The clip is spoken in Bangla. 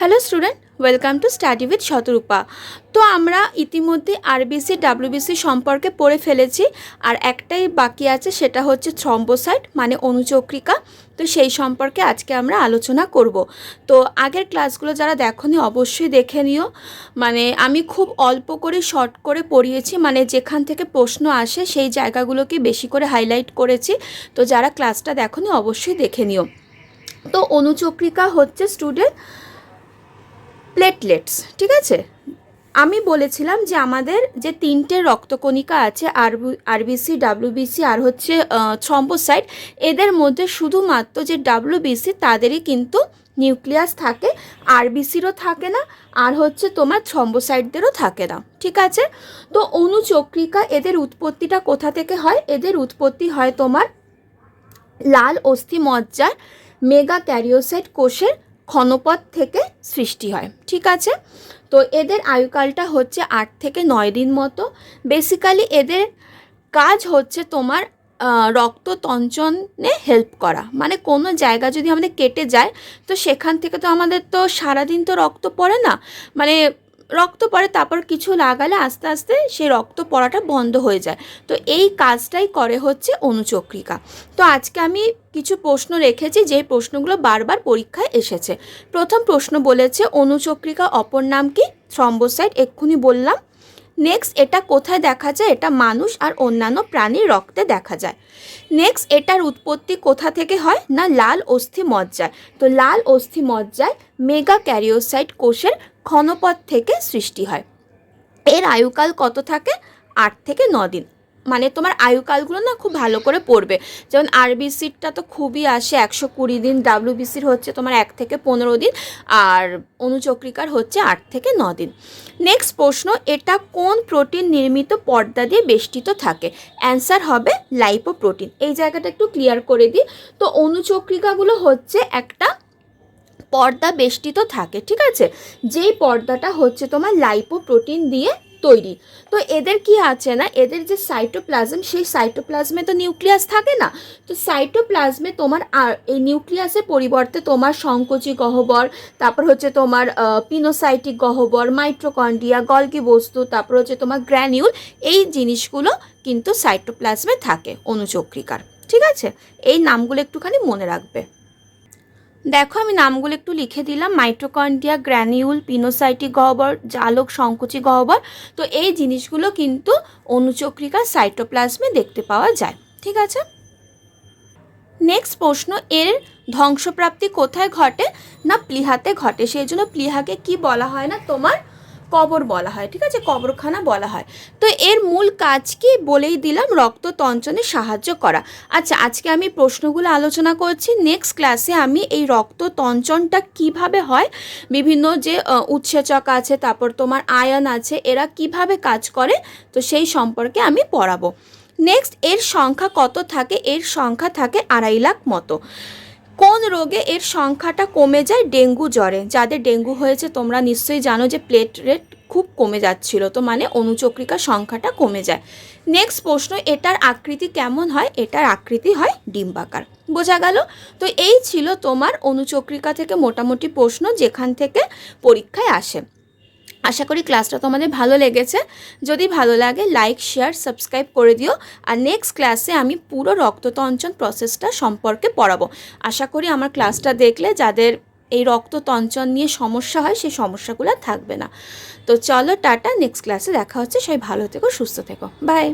Hello student, welcome to study with Shatarupa. তো আমরা ইতিমধ্যে আরবিসি ডাব্লিউবিসি সম্পর্কে পড়ে ফেলেছি, আর একটাই বাকি আছে, সেটা হচ্ছে থ্রম্বোসাইট মানে অণুচক্রিকা। তো সেই সম্পর্কে আজকে আমরা আলোচনা করব। তো আগের ক্লাসগুলো যারা দেখোনি অবশ্যই দেখে নিও। মানে আমি খুব অল্প করে শর্ট করে পড়িয়েছি, মানে যেখান থেকে প্রশ্ন আসে সেই জায়গাগুলোকে বেশি করে হাইলাইট করেছি। তো যারা ক্লাসটা দেখোনি অবশ্যই দেখে নিও। তো অণুচক্রিকা হচ্ছে স্টুডেন্ট প্লেটলেটস, ঠিক আছে। আমি বলেছিলাম যে আমাদের যে তিনটে রক্তকণিকা আছে, আরবিসি, ডাব্লিউবিসি আর হচ্ছে থ্রম্বোসাইট, এদের মধ্যে শুধুমাত্র যে ডাব্লিউবিসি তাদেরই কিন্তু নিউক্লিয়াস থাকে, আরবিসিরও থাকে না, আর হচ্ছে তোমার থ্রম্বোসাইটদেরও থাকে না, ঠিক আছে। তো অণুচক্রিকা এদের উৎপত্তিটা কোথা থেকে হয়? এদের উৎপত্তি হয় তোমার লাল অস্থিমজ্জার মেগা ক্যারিওসাইট কোষের ক্ষণপথ থেকে সৃষ্টি হয়, ঠিক আছে। তো এদের আয়ুকালটা হচ্ছে 8 থেকে 9 দিন মতো। বেসিক্যালি এদের কাজ হচ্ছে তোমার রক্ত তঞ্চনে হেল্প করা, মানে কোনো জায়গা যদি আমাদের কেটে যায় তো সেখান থেকে তো আমাদের তো সারাদিন তো রক্ত পড়ে না, মানে রক্ত পড়ে, তারপর কিছু লাগালে আস্তে আস্তে সেই রক্ত পড়াটা বন্ধ হয়ে যায়। তো এই কাজটাই করে হচ্ছে অণুচক্রিকা। তো আজকে আমি কিছু প্রশ্ন রেখেছি, যে প্রশ্নগুলো বারবার পরীক্ষায় এসেছে। প্রথম প্রশ্ন বলেছে অণুচক্রিকা অপর নাম কি? থ্রম্বোসাইট, এক্ষুনি বললাম। নেক্সট, এটা কোথায় দেখা যায়? এটা মানুষ আর অন্যান্য প্রাণীর রক্তে দেখা যায়। নেক্সট, এটার উৎপত্তি কোথা থেকে হয়? না লাল অস্থিমজ্জায়। তো লাল অস্থিমজ্জায় মেগা ক্যারিওসাইট কোষের ক্ষণপথ থেকে সৃষ্টি হয়। এর আয়ুকাল কত থাকে? 8 থেকে 9 দিন। মানে তোমার আয়ুকালগুলো না খুব ভালো করে পড়বে। যেমন আরবিসিরটা তো খুবই আসে 120 দিন, ডাব্লিউবিসির হচ্ছে তোমার 1 থেকে 15 দিন, আর অণুচক্রিকার হচ্ছে 8 থেকে 9 দিন। নেক্সট প্রশ্ন, এটা কোন প্রোটিন নির্মিত পর্দা দিয়ে বেষ্টিত থাকে? অ্যান্সার হবে লাইপোপ্রোটিন। এই জায়গাটা একটু ক্লিয়ার করে দিই। তো অণুচক্রিকাগুলো হচ্ছে একটা পর্দা বেষ্টিত থাকে, ঠিক আছে, যেই পর্দাটা হচ্ছে তোমার লাইপোপ্রোটিন দিয়ে তৈরি। তো এদের কি আছে না, এদের যে সাইটোপ্লাজম, সেই সাইটোপ্লাজমে তো নিউক্লিয়াস থাকে না। তো সাইটোপ্লাজমে তোমার আর এই নিউক্লিয়াসের পরিবর্তে তোমার সংকোচী গহ্বর, তারপর হচ্ছে তোমার পিনোসাইটিক গহ্বর, মাইটোকন্ড্রিয়া, গলগি বস্তু, তারপর হচ্ছে তোমার গ্র্যানিউল, এই জিনিসগুলো কিন্তু সাইটোপ্লাজমে থাকে অণুচক্রিকার, ঠিক আছে। এই নামগুলো একটুখানি মনে রাখবে। দেখো আমি নামগুলো একটু লিখে দিলাম: মাইটোকন্ড্রিয়া, গ্র্যানিউল, পিনোসাইটিক গহ্বর, জালক, সংকোচী গহ্বর। তো এই জিনিসগুলো কিন্তু অণুচক্রিকার সাইটোপ্লাজমে দেখতে পাওয়া যায়, ঠিক আছে। নেক্সট প্রশ্ন, এর ধ্বংসপ্রাপ্তি কোথায় ঘটে? না প্লীহাতে ঘটে। সেই জন্য প্লীহাকে কি বলা হয় না তোমার কবর বলা হয়, ঠিক আছে, কবরখানা বলা হয়। তো এর মূল কাজ কি বলেই দিলাম, রক্ত তঞ্চনে সাহায্য করা। আচ্ছা, আজকে আমি প্রশ্নগুলো আলোচনা করছি, নেক্সট ক্লাসে আমি এই রক্ত তঞ্চনটা কিভাবে হয়, বিভিন্ন যে উৎসেচক আছে, তারপর তোমার আয়ন আছে, এরা কিভাবে কাজ করে, তো সেই সম্পর্কে আমি পড়াবো। নেক্সট, এর সংখ্যা কত থাকে? এর সংখ্যা থাকে 2.5 লাখ মতো। কোন রোগে এর সংখ্যাটা কমে যায়? ডেঙ্গু জ্বরে। যাদের ডেঙ্গু হয়েছে তোমরা নিশ্চয়ই জানো যে প্লেটলেট খুব কমে যাচ্ছিল, তো মানে অণুচক্রিকার সংখ্যাটা কমে যায়। নেক্সট প্রশ্ন, এটার আকৃতি কেমন হয়? এটার আকৃতি হয় ডিম্বাকার। বোঝা গেল? তো এই ছিল তোমার অণুচক্রিকা থেকে মোটামুটি প্রশ্ন, যেখান থেকে পরীক্ষায় আসে। আশা করি ক্লাসটা তোমাদের ভালো লেগেছে। যদি ভালো লাগে লাইক, শেয়ার, সাবস্ক্রাইব করে দিও। আর নেক্সট ক্লাসে আমি পুরো রক্ততঞ্চন প্রসেসটা সম্পর্কে পড়াবো। আশা করি আমার ক্লাসটা দেখলে যাদের এই রক্ততঞ্চন নিয়ে সমস্যা হয় সেই সমস্যাগুলো থাকবে না। তো চলো টাটা, নেক্সট ক্লাসে দেখা হচ্ছে। সবাই ভালো থেকো, সুস্থ থেকো, বাই।